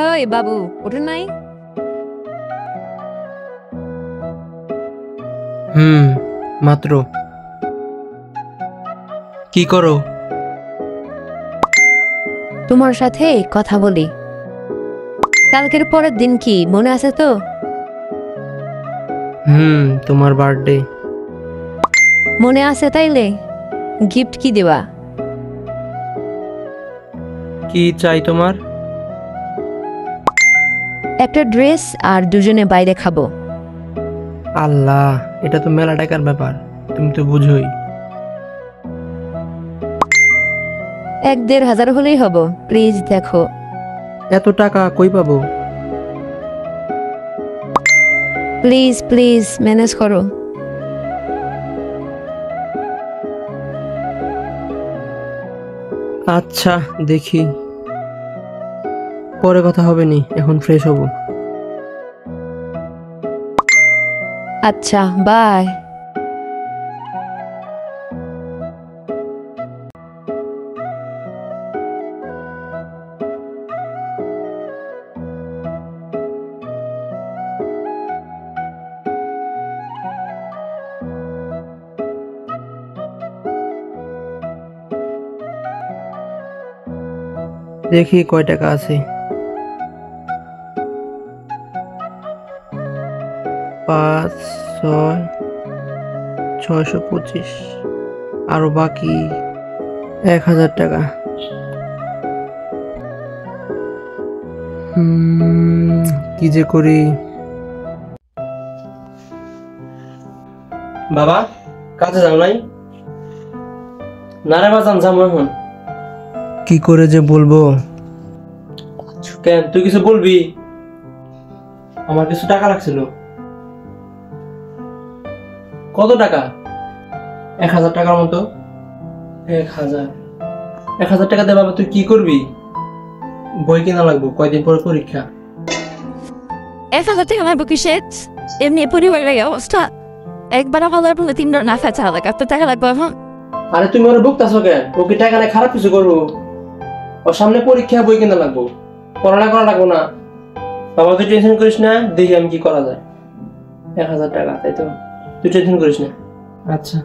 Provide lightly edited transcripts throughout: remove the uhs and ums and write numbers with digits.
ওই বাবু, ওঠেন নাই? মাত্র। কি করো? তোমার সাথে কথা বলি। কালকের পরের দিন কি মনে আছে তো? তোমার বার্থডে। মনে আছে তাইলে গিফট কি দেবা? কি চাই তোমার? একটা ড্রেস আর দুজনে বাইরে খাবো। আল্লাহ, এটা তো মেলা টাকার ব্যাপার, তুমি তো বুঝোই। 1-1.5 হাজার হলেই হবো, প্লিজ দেখো। এত টাকা কই পাবো? প্লিজ প্লিজ ম্যানেজ করো। আচ্ছা, দেখি, পরে কথা হবে নি, এখন ফ্রেশ হব। আচ্ছা, বাই। দেখি কয় টাকা আছে। 5, 6, 625, আরো বাকি 1000 টাকা। কি যে করি। বাবা, কাজে যাও নাই? না রে বাজান, যাবো এখন। কি করে যে বলবো? কেন, তুই কিছু বলবি? আমার কিছু টাকা লাগছিল। কত টাকা? 1000 টাকার মতো। 1000 টাকা দিয়ে বাবা তুই কি করবি? বই কেনা লাগবো, কয়দিন পরে পরীক্ষা। 1,000 টাকা লাগবে কিসের? এমনি পরিবারের অবস্থা একবার হলার বলে 3 না ফেটা লাগে, এত টাকা লাগবে এখন? আরে তুমি ওরা বকতাছো কেন? ওকে টাকা নেই, খারাপ কিছু করবো? ওর সামনে পরীক্ষা, বই কেনা লাগবো, পড়াশোনা করা লাগবো না। বাবা তুই টেনশন করিস না, দেখি আমি কি করা যায়। 1000 টাকা, তাই তো? তুই টেনশন করিস না। আচ্ছা,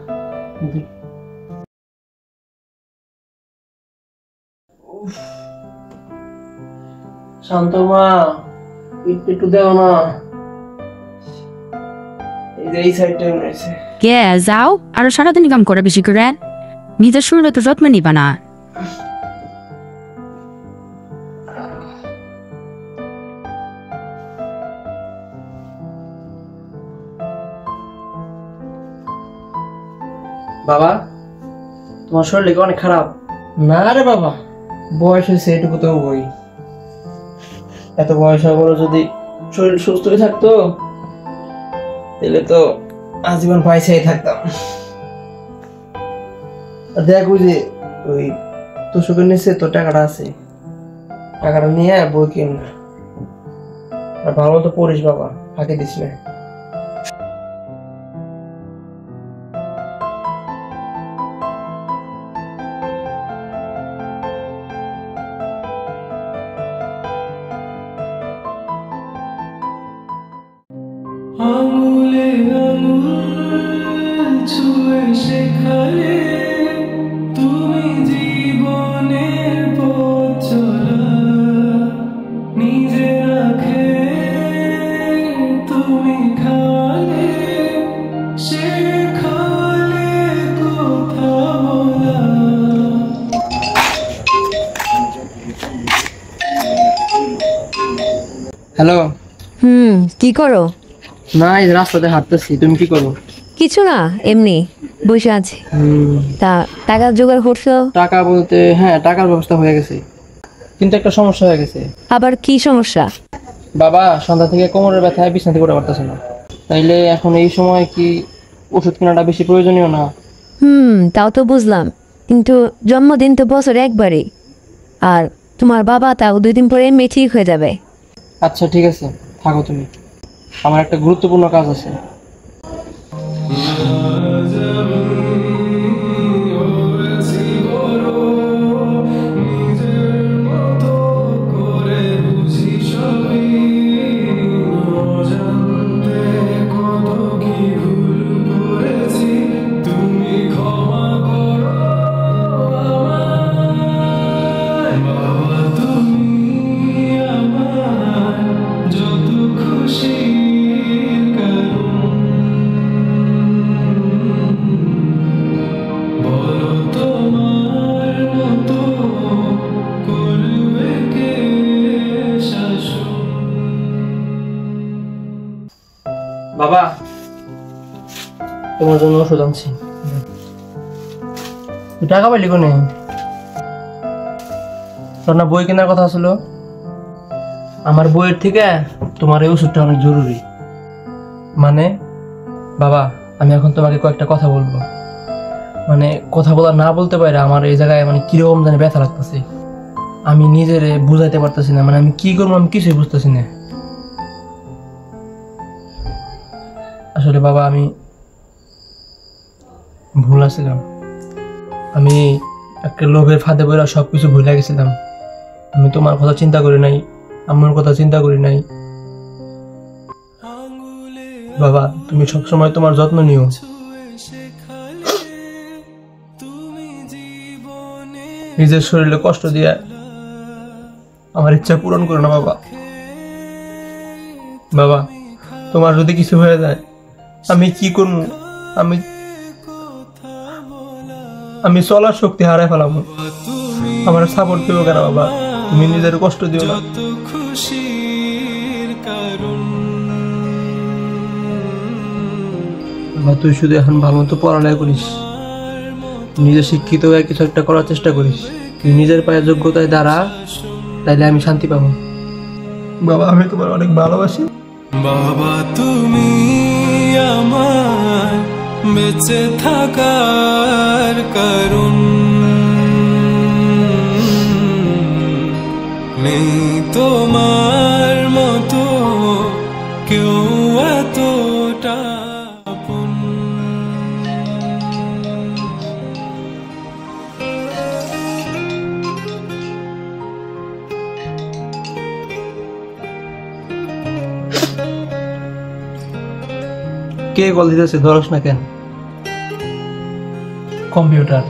শান্ত মা, একটু দেও না। এই সাইডটা রয়েছে। কে যাও আর সারাদিন কাম করে বেশি করে, নিজের শরীরে তো যত্ন নিবা না। বাবা, তোমার শরীর অনেক খারাপ। না রে বাবা, বয়স হয়েছে এটুকু তো বই। এত বয়স হওয়ার যদি শরীর সুস্থ থাকতো তাহলে তো আজীবন পয়সাই থাকতাম। দেখ ওই যে ওই তোষকের নিচে তো টাকাটা আছে, টাকাটা নিয়ে বই কিন, আর ভালো মতো পড়িস বাবা, ফাঁকি দিস না। আঙুলে আঙুল ছুঁয়ে শেখালে তুমি জীবনের পথ চলা, নিজে রাখে তুমি খালে শেখালে কথা বলা। হ্যালো। কি করো? না, এই রাস্তাতে হাঁটতেছি। তুমি কি করো? কিছু না, এমনি বসে আছি। তা টাকা জোগাড় করছো? টাকা বলতে হ্যাঁ, টাকার ব্যবস্থা হয়ে গেছে, কিন্তু একটা সমস্যা হয়ে গেছে। আবার কি সমস্যা? বাবা সন্ধ্যা থেকে কোমরের ব্যথায় বিছানাতে পড়ে পারতেছে না। তাইলে এখন এই সময় কি ওষুধ কেনাটা বেশি প্রয়োজনীয় না? তাও তো বুঝলাম, কিন্তু জন্মদিন তো বছরে একবারই, আর তোমার বাবা তাও 2 দিন পরে এমনি ঠিক হয়ে যাবে। আচ্ছা ঠিক আছে, থাকো তুমি, আমার একটা গুরুত্বপূর্ণ কাজ আছে। বাবা, তোমার জন্য ওষুধ আনছি। তুই টাকা পাইলি কোনে? তোর না বই কেনার কথা ছিল? আমার বইয়ের থেকে তোমার এই ওষুধটা অনেক জরুরি। মানে বাবা, আমি এখন তোমাকে কয়েকটা কথা বলবো। মানে কথা বলা না বলতে পারে আমার এই জায়গায় মানে কিরকম জানি ব্যথা লাগতেছে। আমি নিজের বুঝাইতে পারতেছি না, মানে আমি কি করবো আমি কিছুই বুঝতেছি না। আসলে বাবা, আমি ভুল আছিলাম। আমি একটা লোভের ফাঁদে পড়ে সবকিছু ভুলে গেছিলাম। আমি তোমার কথা চিন্তা করি নাই, আমার কথা চিন্তা করি নাই। বাবা, তুমি সবসময় তোমার যত্ন নিও। নিজের শরীরে কষ্ট দিয়ে আমার ইচ্ছা পূরণ করো না বাবা। বাবা, তোমার যদি কিছু হয়ে যায় আমি কি করব? আমি চলার শক্তি হারাই ফেলাম। আমার সাপোর্ট দিও কেন বাবা? তুমি নিজের কষ্ট দিও না। বাবা, তুই শুধু এখন ভালো মতো পড়ালেখা করিস, নিজে শিক্ষিত হয়ে কিছু একটা করার চেষ্টা করিস। তুই নিজের পায়ে যোগ্যতায় দাঁড়া, তাইলে আমি শান্তি পাবো। বাবা, আমি তোমার অনেক ভালোবাসি। বাবা, তুমি আমার বেঁচে থাকার কারণ। নেই তোমার মতো কেউ এতটা আপন। কে কল দিতেছে? ধরস না কেন? কম্পিউটার।